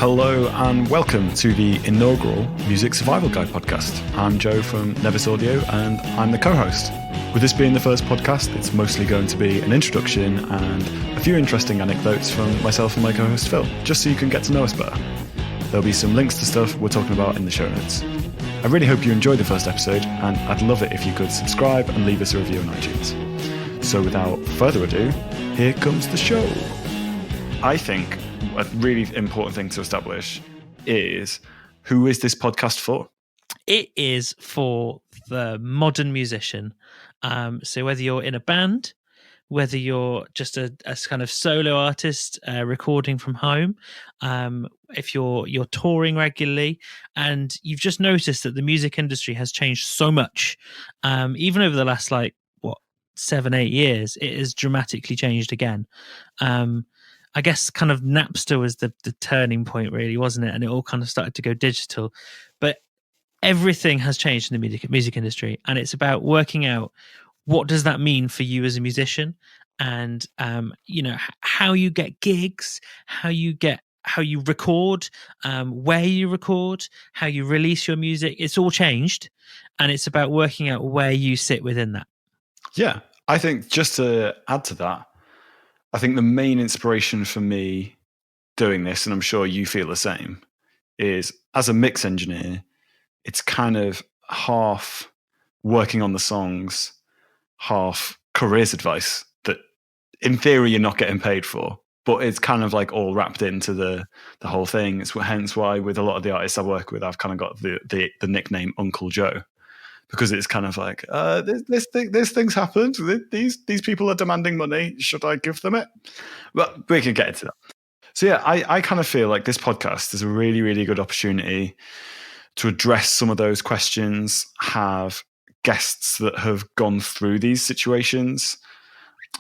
Hello and welcome to the inaugural Music Survival Guide podcast. I'm Joe from Nevis Audio and I'm the co-host. With this being the first podcast, it's mostly going to be an introduction and a few interesting anecdotes from myself and my co-host Phil, just so you can get to know us better. There'll be some links to stuff we're talking about in the show notes. I really hope you enjoyed the first episode, and I'd love it if you could subscribe and leave us a review on iTunes. So without further ado, here comes the show. I think a really important thing to establish is, who is this podcast for? It is for the modern musician. So whether you're in a band, whether you're just a kind of solo artist recording from home, if you're touring regularly, and you've just noticed that the music industry has changed so much, even over the last 7-8 years, it has dramatically changed again. I guess kind of Napster was the turning point, really, wasn't it? And it all kind of started to go digital. But everything has changed in the music industry, and it's about working out what does that mean for you as a musician, and how you get gigs, how you record, where you record, how you release your music. It's all changed, and it's about working out where you sit within that. Yeah, I think just to add to that, I think the main inspiration for me doing this, and I'm sure you feel the same, is as a mix engineer, it's kind of half working on the songs, half careers advice that in theory you're not getting paid for, but it's kind of like all wrapped into the whole thing. It's hence why with a lot of the artists I work with, I've kind of got the nickname Uncle Joe, because it's kind of like, this thing's happened. These people are demanding money. Should I give them it? But we can get into that. So yeah, I kind of feel like this podcast is a really, really good opportunity to address some of those questions, have guests that have gone through these situations,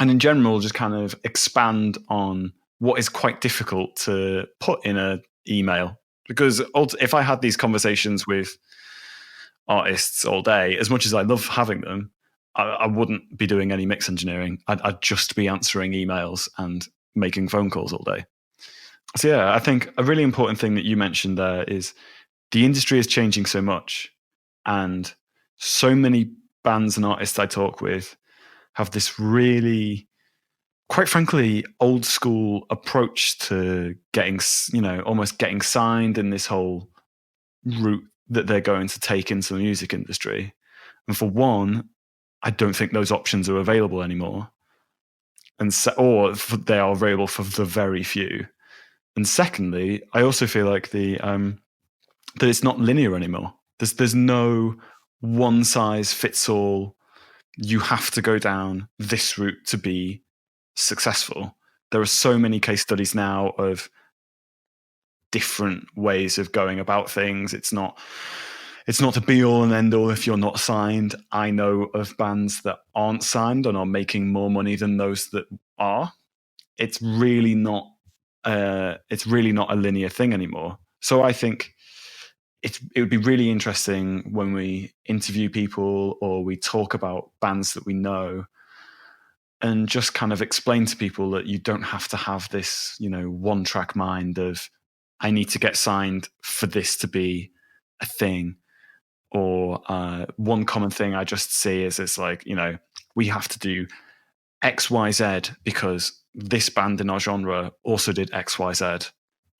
and in general, just kind of expand on what is quite difficult to put in an email. Because if I had these conversations with artists all day, as much as I love having them, I wouldn't be doing any mix engineering. I'd just be answering emails and making phone calls all day. So yeah, I think a really important thing that you mentioned there is the industry is changing so much, and so many bands and artists I talk with have this really, quite frankly, old school approach to getting, almost getting signed in this whole route that they're going to take into the music industry. And for one, I don't think those options are available anymore, or they are available for the very few. And secondly, I also feel like that it's not linear anymore. There's no one size fits all. You have to go down this route to be successful. There are so many case studies now of different ways of going about things. It's not the be all and end all if you're not signed. I know of bands that aren't signed and are making more money than those that are. It's really not a linear thing anymore. So I think it would be really interesting when we interview people or we talk about bands that we know, and just kind of explain to people that you don't have to have this, one track mind of, I need to get signed for this to be a thing. Or one common thing I just see is it's like, we have to do X, Y, Z because this band in our genre also did X, Y, Z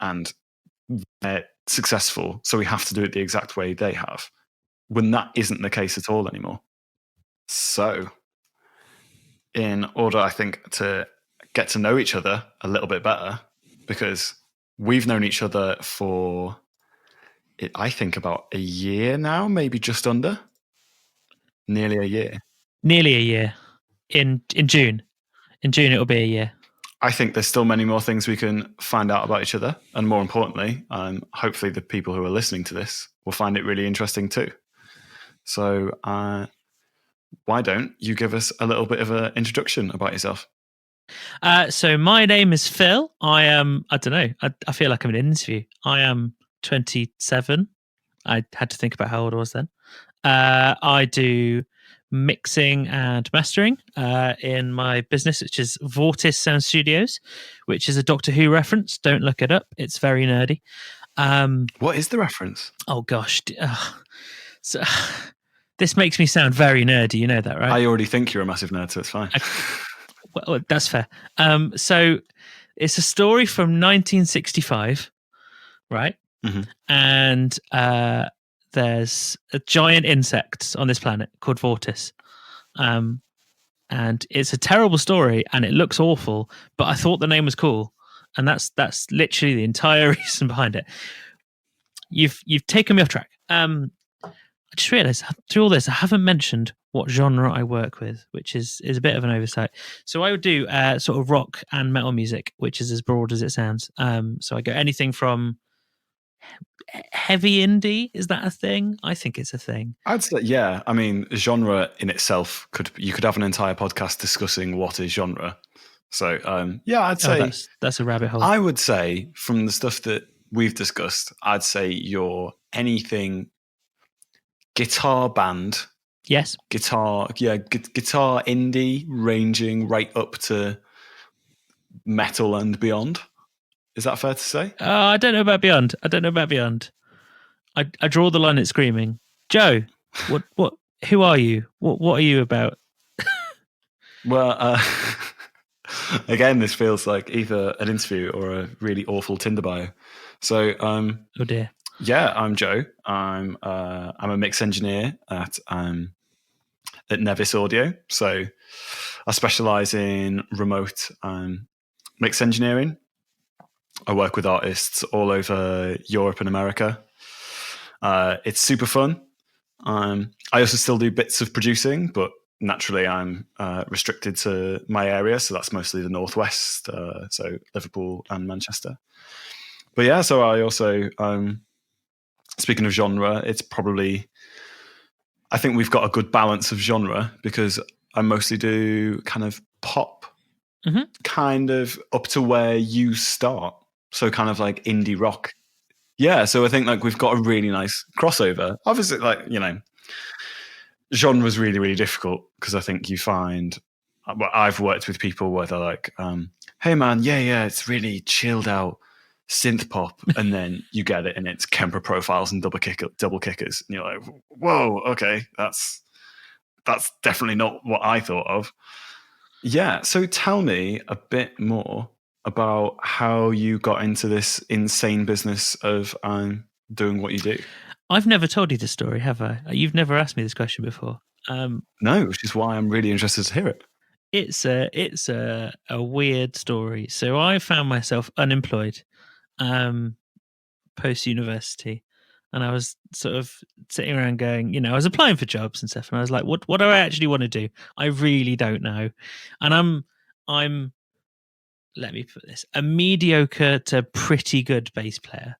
and they're successful, so we have to do it the exact way they have, when that isn't the case at all anymore. So in order, I think, to get to know each other a little bit better, because we've known each other for, I think, about a year now, maybe just under. Nearly a year. Nearly a year. In June. In June, it'll be a year. I think there's still many more things we can find out about each other. And more importantly, hopefully the people who are listening to this will find it really interesting too. So why don't you give us a little bit of an introduction about yourself? So my name is Phil. I am, I don't know, I feel like I'm in an interview. I am 27. I had to think about how old I was then. I do mixing and mastering in my business, which is Vortis Sound Studios, which is a Doctor Who reference. Don't look it up; it's very nerdy. What is the reference? Oh gosh, so this makes me sound very nerdy. You know that, right? I already think you're a massive nerd, so it's fine. Well, that's fair. So it's a story from 1965, right? Mm-hmm. And there's a giant insect on this planet called Vortis. And it's a terrible story and it looks awful, but I thought the name was cool. And that's literally the entire reason behind it. You've taken me off track. I just realized through all this, I haven't mentioned what genre I work with, which is a bit of an oversight. So I would do sort of rock and metal music, which is as broad as it sounds. So I go anything from heavy indie. Is that a thing? I think it's a thing. I'd say, yeah. I mean, genre in itself you could have an entire podcast discussing what is genre. So yeah, I'd say that's a rabbit hole. I would say from the stuff that we've discussed, I'd say you're anything guitar band. Yes. Guitar indie, ranging right up to metal and beyond. Is that fair to say? I don't know about beyond. I draw the line at screaming. Joe, what? Who are you? What are you about? Well, again, this feels like either an interview or a really awful Tinder bio. So, oh dear. Yeah, I'm Joe. I'm a mix engineer at Nevis Audio. So I specialize in remote mix engineering. I work with artists all over Europe and America. It's super fun. I also still do bits of producing, but naturally I'm restricted to my area. So that's mostly the Northwest, so Liverpool and Manchester. But yeah, so I also, speaking of genre, it's probably, I think we've got a good balance of genre because I mostly do kind of pop, kind of up to where you start. So kind of like indie rock. Yeah, so I think like we've got a really nice crossover. Obviously, like, you know, genre is really, really difficult because I think you find, well, I've worked with people where they're like, hey man, yeah, it's really chilled out synth pop, and then you get it and it's Kemper profiles and double kickers, and you're like, whoa, okay, that's definitely not what I thought of. Yeah, so tell me a bit more about how you got into this insane business of doing what you do. I've never told you this story, have I? You've never asked me this question before. No, which is why I'm really interested to hear it. It's a weird story. So I found myself unemployed post university, and I was sort of sitting around going, you know, I was applying for jobs and stuff, and I was like, what do I actually want to do? I really don't know. And I'm let me put this, a mediocre to pretty good bass player.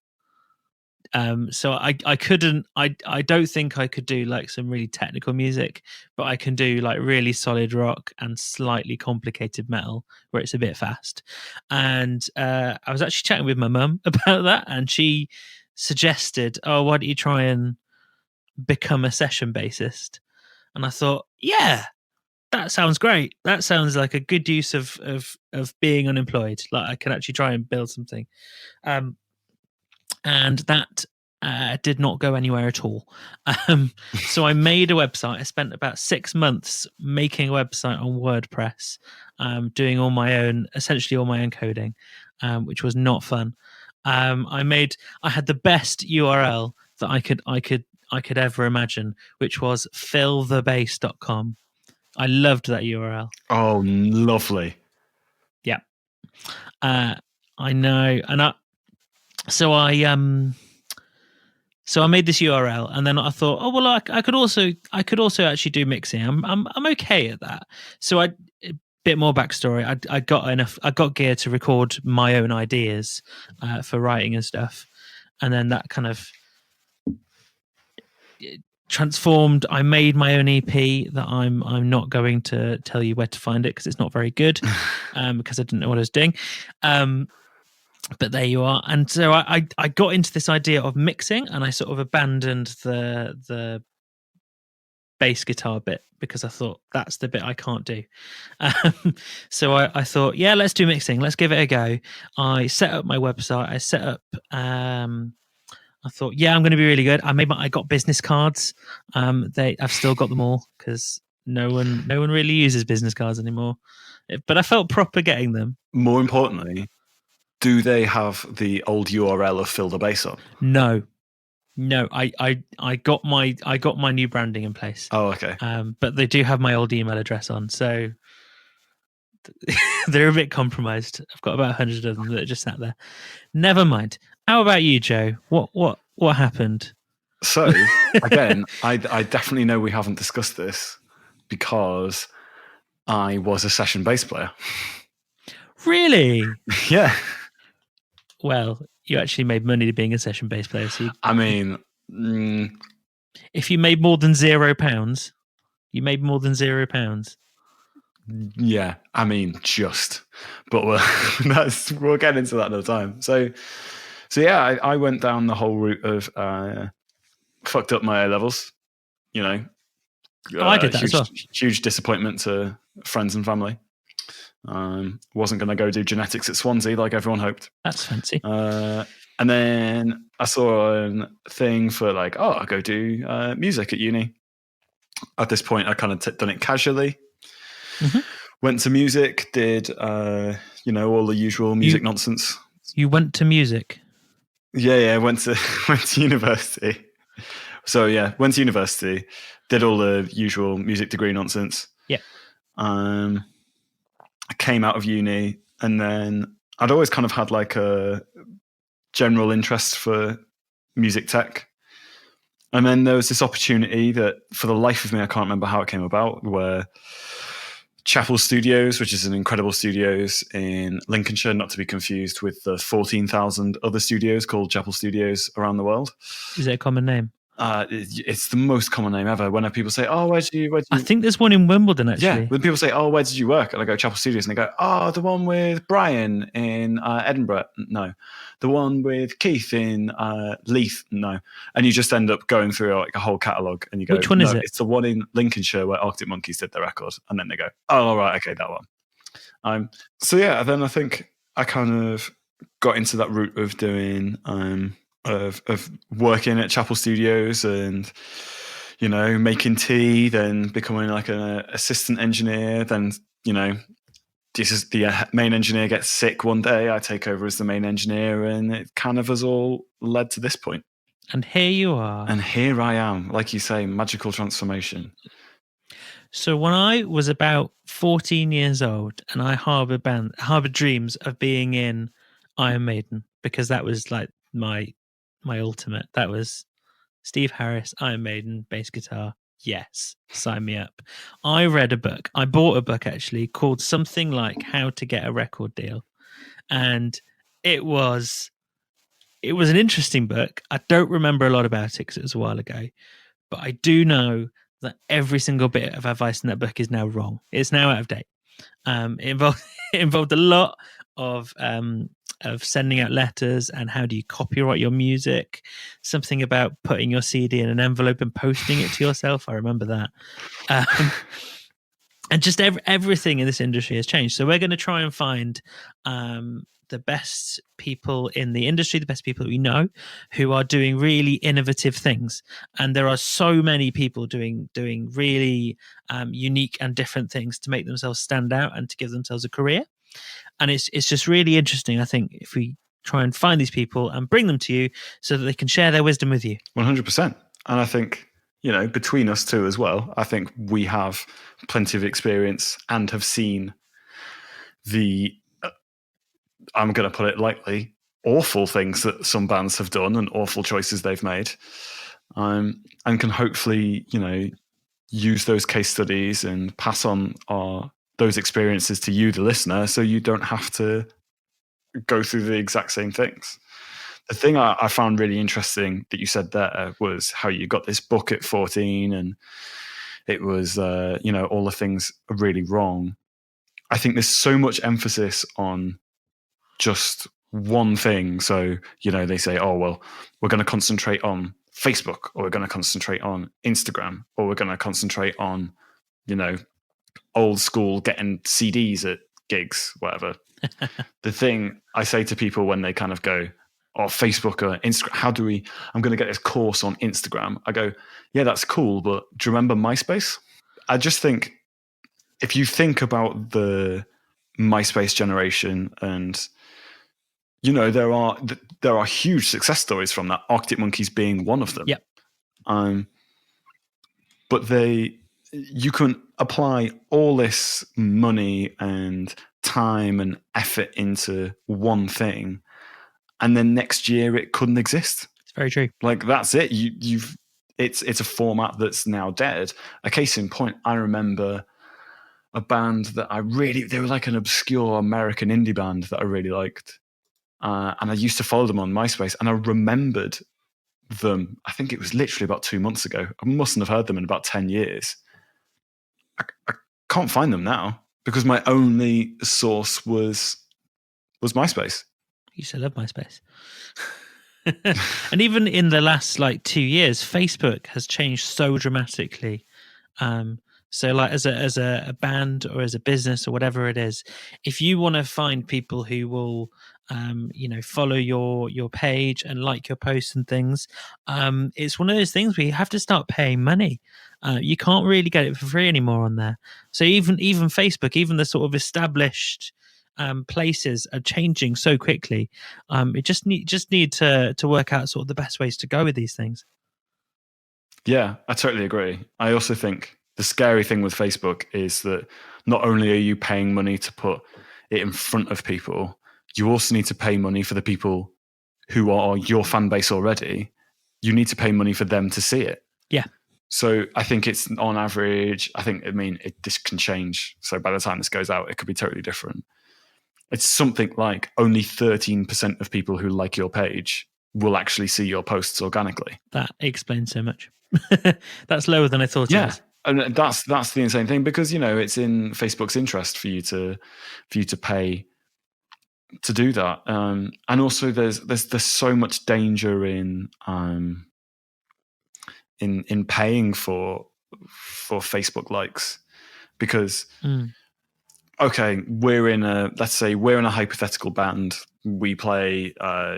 So I don't think I could do like some really technical music, but I can do like really solid rock and slightly complicated metal where it's a bit fast. And I was actually chatting with my mum about that, and she suggested, oh, why don't you try and become a session bassist? And I thought, yeah, that sounds great. That sounds like a good use of being unemployed. Like I can actually try and build something. And that did not go anywhere at all. So I made a website. I spent about 6 months making a website on WordPress, doing essentially all my own coding, which was not fun. I had the best URL that I could ever imagine, which was philthebass.com. I loved that URL. Oh, lovely. Yeah. I know. And so I made this URL, and then I thought, oh well, I could also actually do mixing. I'm okay at that. So a bit more backstory. I got gear to record my own ideas for writing and stuff, and then that kind of transformed. I made my own EP that I'm not going to tell you where to find it because it's not very good, because I didn't know what I was doing. But there you are. And so I got into this idea of mixing, and I sort of abandoned the bass guitar bit because I thought that's the bit I can't do. So I thought, yeah, let's do mixing. Let's give it a go. I set up my website. I set up. I thought, yeah, I'm going to be really good. I got business cards. I've still got them all because no one really uses business cards anymore. But I felt proper getting them. More importantly, do they have the old URL of Fill the Bass on? No, I got my new branding in place. Oh, okay. But they do have my old email address on, so they're a bit compromised. I've got about 100 of them that are just sat there. Never mind. How about you, Joe? What happened? So again, I definitely know we haven't discussed this because I was a session bass player. Really? Yeah. Well, you actually made money being a session bass player. So I mean, if you made more than £0, you made more than £0. Yeah, I mean, just, but we'll get into that another time. So yeah, I went down the whole route of fucked up my A levels. You know, I did that as well. Huge disappointment to friends and family. Wasn't going to go do genetics at Swansea like everyone hoped. That's fancy. And then I saw a thing for like, I'll go do music at uni. At this point, I kind of done it casually. Mm-hmm. Went to music, did all the usual music nonsense. You went to music? Yeah, went to university. So yeah, went to university, did all the usual music degree nonsense. Yeah. I came out of uni, and then I'd always kind of had like a general interest for music tech. And then there was this opportunity that, for the life of me, I can't remember how it came about, where Chapel Studios, which is an incredible studios in Lincolnshire, not to be confused with the 14,000 other studios called Chapel Studios around the world. Is it a common name? It's the most common name ever. When people say, "Oh, where did you?" I think there's one in Wimbledon actually. Yeah, when people say, "Oh, where did you work?" and I go Chapel Studios, and they go, "Oh, the one with Brian in Edinburgh." No, the one with Keith in Leith. No, and you just end up going through like a whole catalogue, and you go, "Which one is it?" It's the one in Lincolnshire where Arctic Monkeys did their record, and then they go, "Oh, right, okay, that one." So yeah, then I think I kind of got into that route of doing of working at Chapel Studios and making tea, then becoming like an assistant engineer, then this is the main engineer gets sick one day, I take over as the main engineer, and it kind of has all led to this point. And here you are. And here I am, like you say, magical transformation. So when I was about 14 years old, and I harbored dreams of being in Iron Maiden, because that was like my ultimate. That was Steve Harris, Iron Maiden, bass guitar. Yes, sign me up. I read a book. I bought a book actually called something like How to Get a Record Deal. And it was an interesting book. I don't remember a lot about it because it was a while ago, but I do know that every single bit of advice in that book is now wrong. It's now out of date. It involved a lot of sending out letters and how do you copyright your music. Something about putting your CD in an envelope and posting it to yourself. I remember that. And just everything in this industry has changed. So we're going to try and find the best people in the industry, the best people that we know who are doing really innovative things. And there are so many people doing really unique and different things to make themselves stand out and to give themselves a career. And it's just really interesting, I think, if we try and find these people and bring them to you so that they can share their wisdom with you. 100%. And I think, between us two as well, I think we have plenty of experience and have seen the, I'm going to put it lightly, awful things that some bands have done and awful choices they've made. And can hopefully, use those case studies and pass on those experiences to you, the listener, so you don't have to go through the exact same things. The thing I found really interesting that you said there was how you got this book at 14 and it was, all the things are really wrong. I think there's so much emphasis on just one thing. So, they say, oh, well, we're going to concentrate on Facebook, or we're going to concentrate on Instagram, or we're going to concentrate on, old school getting CDs at gigs, whatever. The thing I say to people when they kind of go, oh, Facebook or Instagram, I'm going to get this course on Instagram. I go, yeah, that's cool, but do you remember MySpace? I just think if you think about the MySpace generation, and there are huge success stories from that, Arctic Monkeys being one of them. Yep. But you can apply all this money and time and effort into one thing, and then next year it couldn't exist. It's very true. Like, that's it. It's a format that's now dead. A case in point, I remember a band that they were like an obscure American indie band that I really liked. And I used to follow them on MySpace, and I remembered them. I think it was literally about 2 months ago. I mustn't have heard them in about 10 years. I can't find them now because my only source was MySpace. I used to love MySpace. And even in the last 2 years, Facebook has changed so dramatically. So as a band or as a business or whatever it is, if you want to find people who will follow your page and like your posts and things, it's one of those things where you have to start paying money. You can't really get it for free anymore on there. So even Facebook, even the sort of established places are changing so quickly. It just need to work out sort of the best ways to go with these things. Yeah, I totally agree. I also think the scary thing with Facebook is that not only are you paying money to put it in front of people, you also need to pay money for the people who are your fan base already. You need to pay money for them to see it. Yeah. So I think it's on average, this can change. So by the time this goes out, it could be totally different. It's something like only 13% of people who like your page will actually see your posts organically. That explains so much. That's lower than I thought it was. And that's the insane thing, because it's in Facebook's interest for you to pay to do that. And also there's so much danger in paying for Facebook likes, because okay, let's say we're in a hypothetical band. We play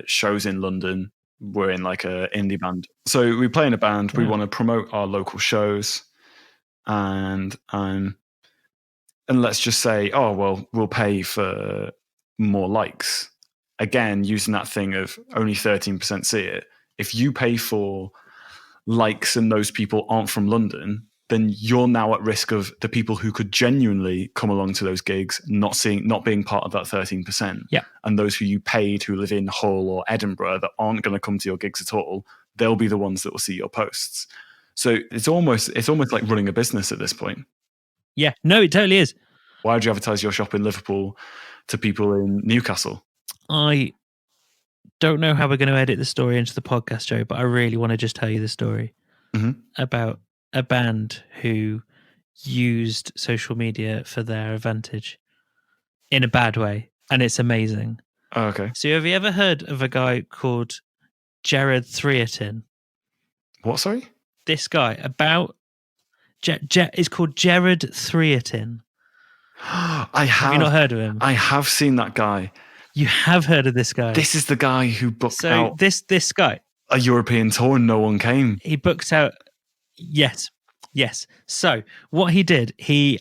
shows in London. We're in like a indie band. So we play in a band. Yeah. We want to promote our local shows, and let's just say, oh, well, we'll pay for more likes. Again, using that thing of only 13% see it. If you pay for likes and those people aren't from London, then you're now at risk of the people who could genuinely come along to those gigs not being part of that 13%. Yeah. And those who you paid who live in Hull or Edinburgh that aren't going to come to your gigs at all, they'll be the ones that will see your posts. So it's almost like running a business at this point. Yeah, no, it totally is. Why would you advertise your shop in Liverpool to people in Newcastle? I don't know how we're going to edit the story into the podcast, Joe, but I really want to just tell you the story about a band who used social media for their advantage in a bad way, and it's amazing. Oh, okay. So have you ever heard of a guy called Jared Threatin? What, sorry? This guy is called Jared Threatin. Have you not heard of him? I have seen that guy. You have heard of this guy. This is the guy who booked out this guy a European tour and no one came. He booked out. Yes. So what he did, he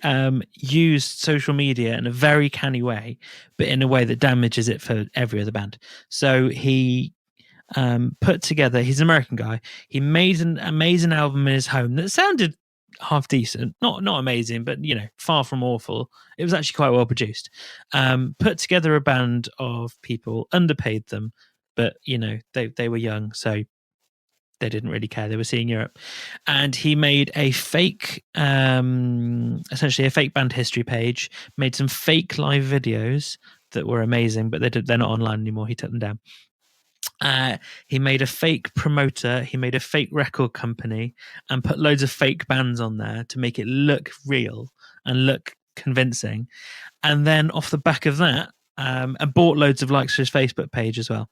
used social media in a very canny way, but in a way that damages it for every other band. So he put together, he's an American guy. He made an amazing album in his home that sounded half decent, not amazing, but far from awful. It was actually quite well produced. Put together a band of people, underpaid them, but they were young, so they didn't really care. They were seeing Europe. And he made a fake, essentially a fake band history page, made some fake live videos that were amazing, but they're not online anymore. He took them down. He made a fake promoter. He made a fake record company and put loads of fake bands on there to make it look real and look convincing. And then off the back of that, and bought loads of likes for his Facebook page as well.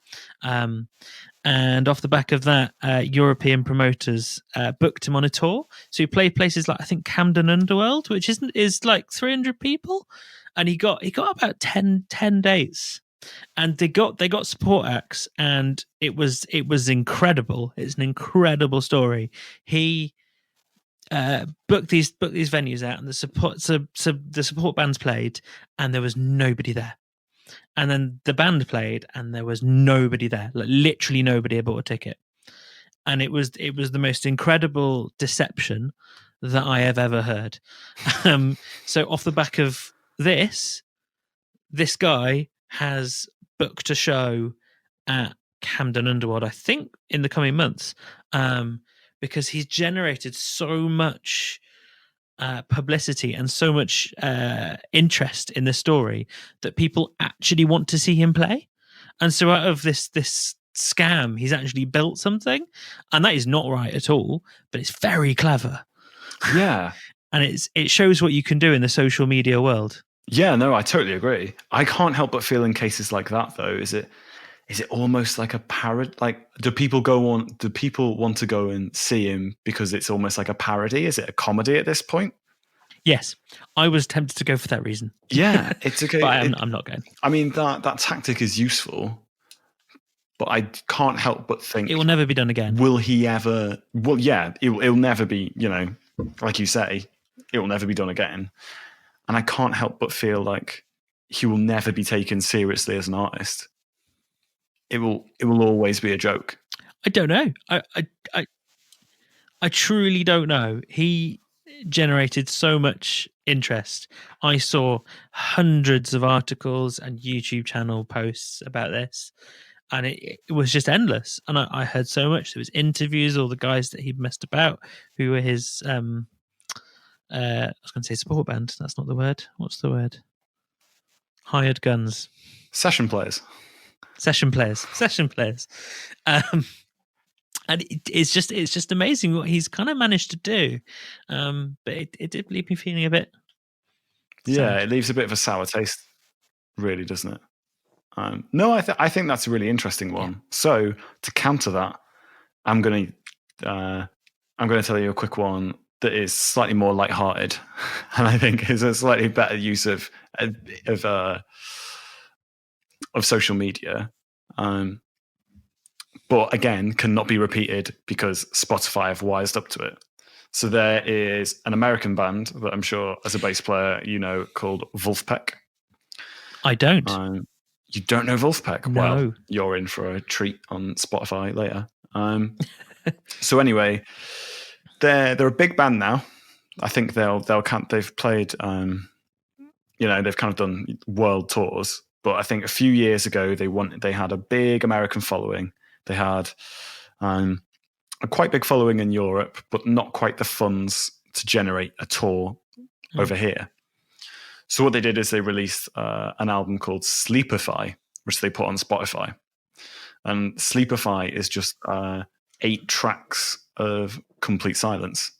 And off the back of that, European promoters booked him on a tour. So he played places like, I think, Camden Underworld, which is like 300 people, and he got about 10 dates. And they got support acts, and it was incredible. It's an incredible story. He booked these venues out, and the support bands played, and there was nobody there. And then the band played, and there was nobody there. Like literally nobody had bought a ticket. And it was the most incredible deception that I have ever heard. So off the back of this guy has booked a show at Camden Underworld, I think, in the coming months, because he's generated so much publicity and so much interest in the story that people actually want to see him play. And so out of this scam, he's actually built something, and that is not right at all, but it's very clever. Yeah. And it shows what you can do in the social media world. Yeah, no, I totally agree. I can't help but feel in cases like that, though, is it almost like a parody? Like, do people want to go and see him because it's almost like a parody? Is it a comedy at this point? Yes, I was tempted to go for that reason. Yeah, it's okay. But I'm not going. I mean, that tactic is useful, but I can't help but think it will never be done again. Will he ever? Well, yeah, it'll never be, like you say, it will never be done again. And I can't help but feel like he will never be taken seriously as an artist. It will always be a joke. I don't know. I truly don't know. He generated so much interest. I saw hundreds of articles and YouTube channel posts about this, and it was just endless. And I heard so much. There was interviews, all the guys that he'd messed about, who were his I was going to say support band. That's not the word. What's the word? Hired guns. Session players. And it's just amazing what he's kind of managed to do. But it did leave me feeling a bit sad. Yeah, it leaves a bit of a sour taste, really, doesn't it? No, I think that's a really interesting one. Yeah. So to counter that, I'm going to tell you a quick one that is slightly more lighthearted, and I think is a slightly better use of social media. But again, cannot be repeated because Spotify have wised up to it. So there is an American band that I'm sure as a bass player, called Vulfpeck. I don't. You don't know Vulfpeck? No. Well, you're in for a treat on Spotify later. So anyway, they're a big band now. I think they've played, they've kind of done world tours. But I think a few years ago they had a big American following. They had a quite big following in Europe, but not quite the funds to generate a tour over here. So what they did is they released an album called Sleepify, which they put on Spotify. And Sleepify is just 8 tracks of complete silence.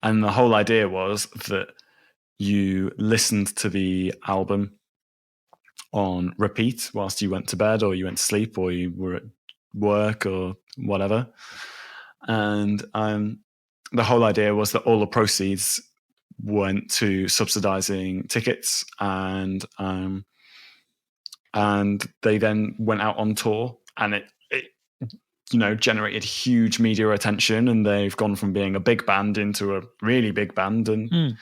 And the whole idea was that you listened to the album on repeat whilst you went to bed or you went to sleep or you were at work or whatever. And the whole idea was that all the proceeds went to subsidizing tickets, and they then went out on tour, and it generated huge media attention, and they've gone from being a big band into a really big band, and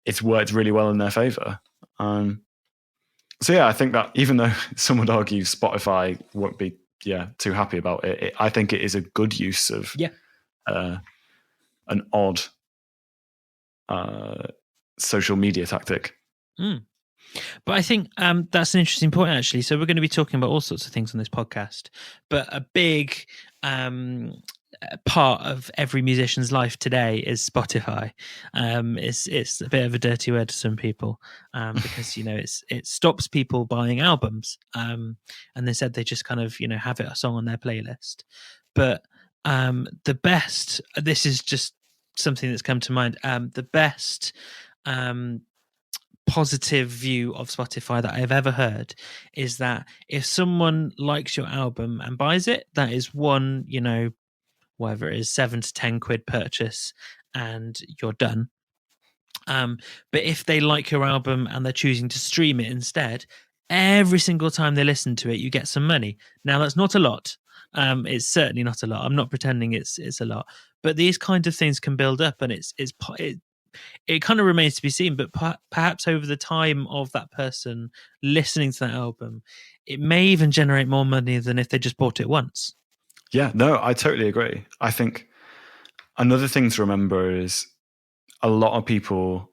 it's worked really well in their favor. So yeah, I think that even though some would argue Spotify won't be too happy about it, I think it is a good use of an odd social media tactic. But I think that's an interesting point, actually. So we're going to be talking about all sorts of things on this podcast, but a big part of every musician's life today is Spotify. It's a bit of a dirty word to some people because it stops people buying albums, and they said they just kind of have a song on their playlist. But the best, this is just something that's come to mind. The best positive view of Spotify that I've ever heard is that if someone likes your album and buys it, that is one, whatever it is, 7 to 10 quid purchase, and you're done. But if they like your album and they're choosing to stream it instead, every single time they listen to it, you get some money. Now, that's not a lot. It's certainly not a lot. I'm not pretending it's a lot, but these kind of things can build up, and it kind of remains to be seen. But perhaps over the time of that person listening to that album, it may even generate more money than if they just bought it once. Yeah, no, I totally agree. I think another thing to remember is a lot of people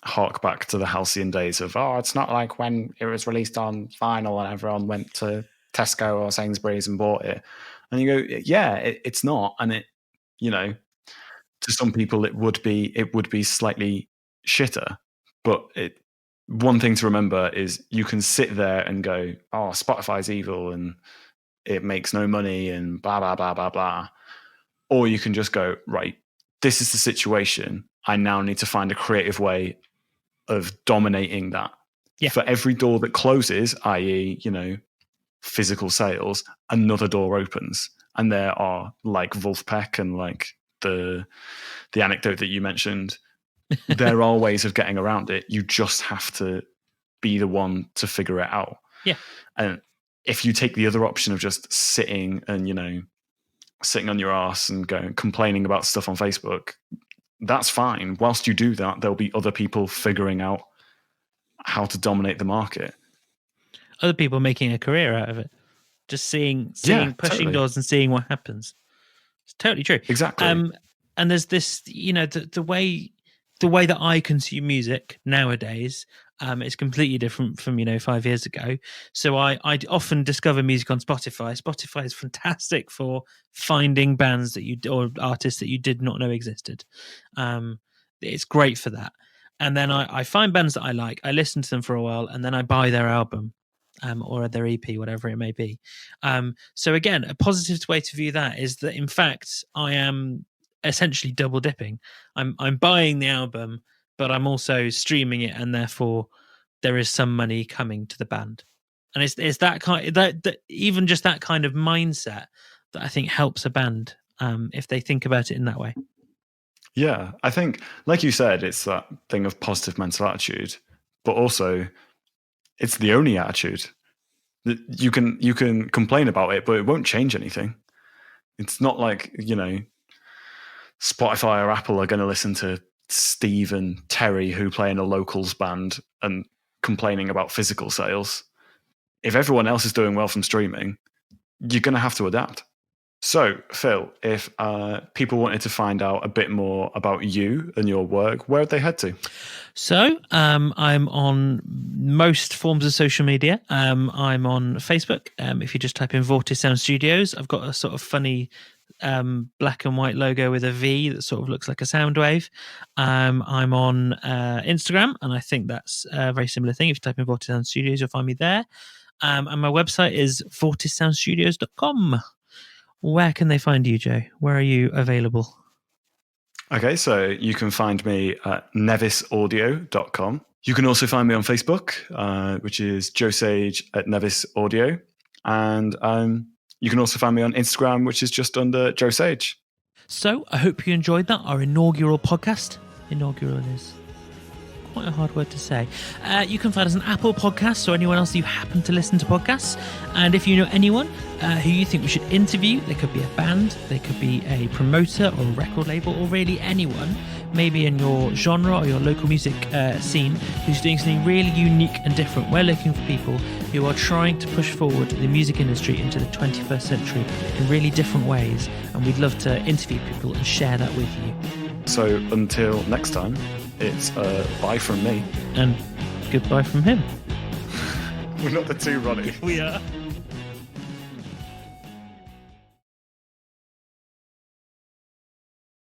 hark back to the halcyon days of, it's not like when it was released on vinyl and everyone went to Tesco or Sainsbury's and bought it. And you go, yeah, it's not. And it, to some people it would be slightly shitter. But one thing to remember is you can sit there and go, Spotify's evil and it makes no money and blah, blah, blah, blah, blah. Or you can just go, right, this is the situation. I now need to find a creative way of dominating that. Yeah. For every door that closes, i.e., physical sales, another door opens. And there are, like Wolfpack and like the anecdote that you mentioned, there are ways of getting around it. You just have to be the one to figure it out. Yeah. And if you take the other option of just sitting and, sitting on your ass and complaining about stuff on Facebook, that's fine. Whilst you do that, there'll be other people figuring out how to dominate the market. Other people making a career out of it. Just seeing pushing totally. doors and seeing what happens. It's totally true. Exactly. And there's this, the way that I consume music nowadays is completely different from 5 years ago. So I often discover music on Spotify. Spotify is fantastic for finding bands or artists that you did not know existed. It's great for that. And then I find bands that I like. I listen to them for a while, and then I buy their album. Or their EP, whatever it may be. So again, a positive way to view that is that in fact I am essentially double dipping. I'm buying the album, but I'm also streaming it, and therefore there is some money coming to the band. And it's that kind that even just that kind of mindset that I think helps a band if they think about it in that way. Yeah, I think, like you said, it's that thing of positive mental attitude, but also it's the only attitude. You can complain about it, but it won't change anything. It's not like, Spotify or Apple are going to listen to Steve and Terry who play in a locals band and complaining about physical sales. If everyone else is doing well from streaming, you're going to have to adapt. So, Phil, if people wanted to find out a bit more about you and your work, where would they head to? So, I'm on most forms of social media. I'm on Facebook. If you just type in Vortis Sound Studios, I've got a sort of funny black and white logo with a V that sort of looks like a sound wave. I'm on Instagram, and I think that's a very similar thing. If you type in Vortis Sound Studios, you'll find me there. And my website is vortissoundstudios.com. Where can they find you, Joe? Where are you available? Okay, so you can find me at nevisaudio.com. You can also find me on Facebook, which is Joe Sage at Nevis Audio. And you can also find me on Instagram, which is just under Joe Sage. So I hope you enjoyed that, our inaugural podcast. Inaugural is quite a hard word to say. You can find us on Apple Podcasts or anyone else that you happen to listen to podcasts. And if you know anyone who you think we should interview, they could be a band, they could be a promoter or a record label, or really anyone, maybe in your genre or your local music scene, who's doing something really unique and different. We're looking for people who are trying to push forward the music industry into the 21st century in really different ways. And we'd love to interview people and share that with you. So until next time, it's bye from me. And goodbye from him. We're not the two, Ronnie. We are.